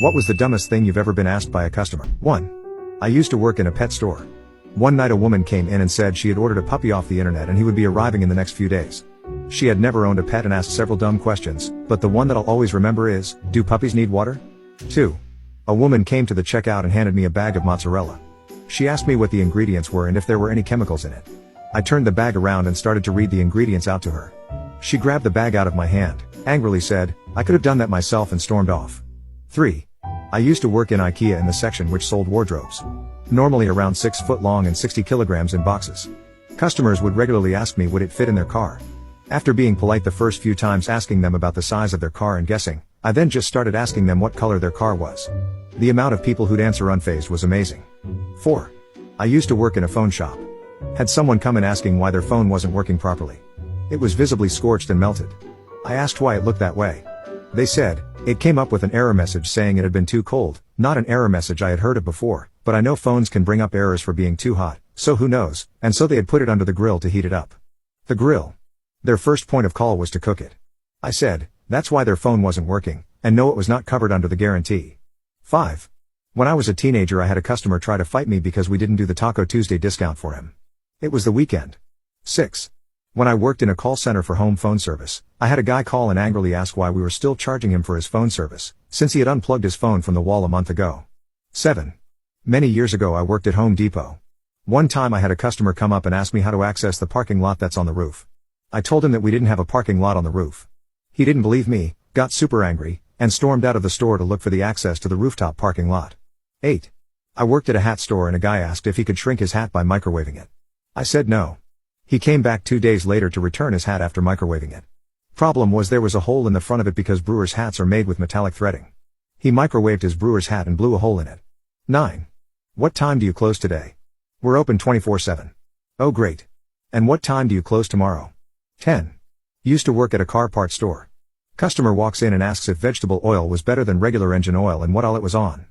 What was the dumbest thing you've ever been asked by a customer? 1. I used to work in a pet store. One night a woman came in and said she had ordered a puppy off the internet and he would be arriving in the next few days. She had never owned a pet and asked several dumb questions, but the one that I'll always remember is, do puppies need water? 2. A woman came to the checkout and handed me a bag of mozzarella. She asked me what the ingredients were and if there were any chemicals in it. I turned the bag around and started to read the ingredients out to her. She grabbed the bag out of my hand, angrily said, I could have done that myself, and stormed off. 3. I used to work in IKEA in the section which sold wardrobes. Normally around 6 foot long and 60 kilograms in boxes. Customers would regularly ask me would it fit in their car. After being polite the first few times, asking them about the size of their car and guessing, I then just started asking them what color their car was. The amount of people who'd answer unfazed was amazing. 4. I used to work in a phone shop. Had someone come in asking why their phone wasn't working properly. It was visibly scorched and melted. I asked why it looked that way. They said, it came up with an error message saying it had been too cold. Not an error message I had heard of before, but I know phones can bring up errors for being too hot, so who knows, and so they had put it under the grill to heat it up. The grill. Their first point of call was to cook it. I said, that's why their phone wasn't working, and no, it was not covered under the guarantee. 5. When I was a teenager I had a customer try to fight me because we didn't do the Taco Tuesday discount for him. It was the weekend. 6. When I worked in a call center for home phone service, I had a guy call and angrily ask why we were still charging him for his phone service, since he had unplugged his phone from the wall a month ago. 7. Many years ago I worked at Home Depot. One time I had a customer come up and ask me how to access the parking lot that's on the roof. I told him that we didn't have a parking lot on the roof. He didn't believe me, got super angry, and stormed out of the store to look for the access to the rooftop parking lot. 8. I worked at a hat store and a guy asked if he could shrink his hat by microwaving it. I said no. He came back 2 days later to return his hat after microwaving it. Problem was there was a hole in the front of it because brewers' hats are made with metallic threading. He microwaved his brewer's hat and blew a hole in it. 9. What time do you close today? We're open 24/7. Oh great. And what time do you close tomorrow? 10. Used to work at a car parts store. Customer walks in and asks if vegetable oil was better than regular engine oil and what all it was on.